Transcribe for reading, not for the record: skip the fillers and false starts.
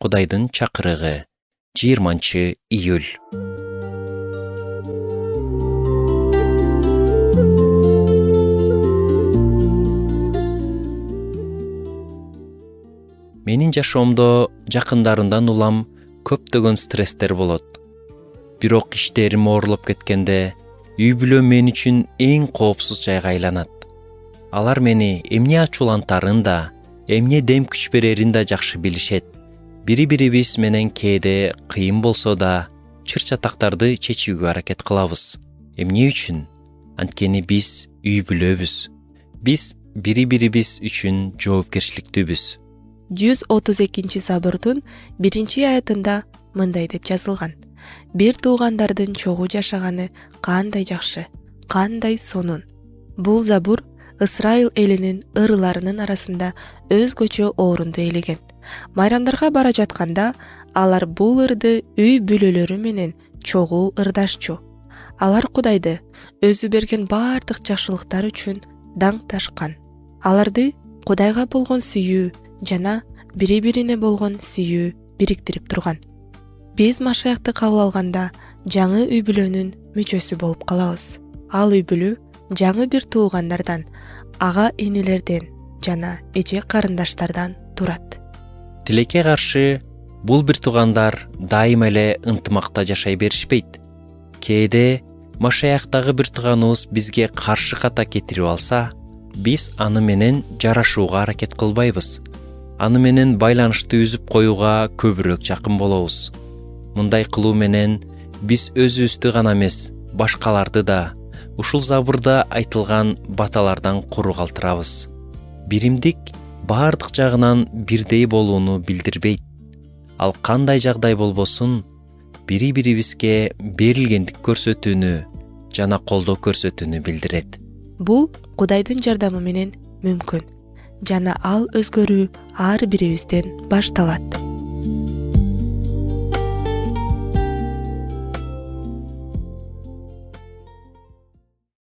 Кудайдын чакырыгы 20-июль. Менин жашоомдо жакындарымдан улам көптөгөн стресстер болот. Бирок иштерим оорлоп кеткенде үй-бүлө мен үчүн эң коопсуз жайга айланат. Алар мени эмне ачуулантарын да, эмне дем күч берерин да жакшы билишет. Бири-бирибиз менен кээде кыйын болсо да чыр-чатактарды чечүүгө аракет кылабыз. Эмне үчүн? Анткени биз үй-бүлөбүз. Биз бири-бирибиз үчүн жоопкерчиликтүүбүз. 132 Забурдун 1-аятында мындай деп жазылган: Бир туугандардын чогуу жашаганы кандай жакшы, кандай сонун. Бул Забур Ысрайыл элинин ырларынын арасында өзгөчө орунду ээлеген. Майрамдарга бара жатканда алар бул ырды үй бүлөлөрү менен чогуу ырдашчу. Алар Кудайды өзү берген баардык жакшылыктар үчүн даңкташкан. Аларды Кудайга болгон сүйүү жана бири-бирине болгон сүйүү бириктирип турган. Биз Машаякты кабыл алганда жаңы үй бүлөнүн мүчөсү болуп калабыз. Ал үй бүлө жаңы бир туугандардан, ага инилерден жана эже карындаштардан турат. Тилекке каршы бул бир туугандар дайыма эле ынтымакта жашай беришпейт. Кээде Машаяктагы бир тууганыбыз бизге каршы ката кетирип алса, биз аны менен жарашууга аракет кылбайбыз. Аны менен байланышты үзүп коюуга көбүрөөк жакын болобуз. Мындай кылуу менен биз өзүбүздү гана эмес, башкаларды да ушул Забурда айтылган баталардан куру калтырабыз. Биримдик баардык жагынан бирдей болууну билдирбейт. Ал кандай жагдай болбосун, бири-бирибизге берилгендик көрсөтүүнү жана колдоо көрсөтүүнү билдирет. Бул Кудайдын жардамы менен мүмкүн. Жана ал өзгөрүү ар бирибизден башталат.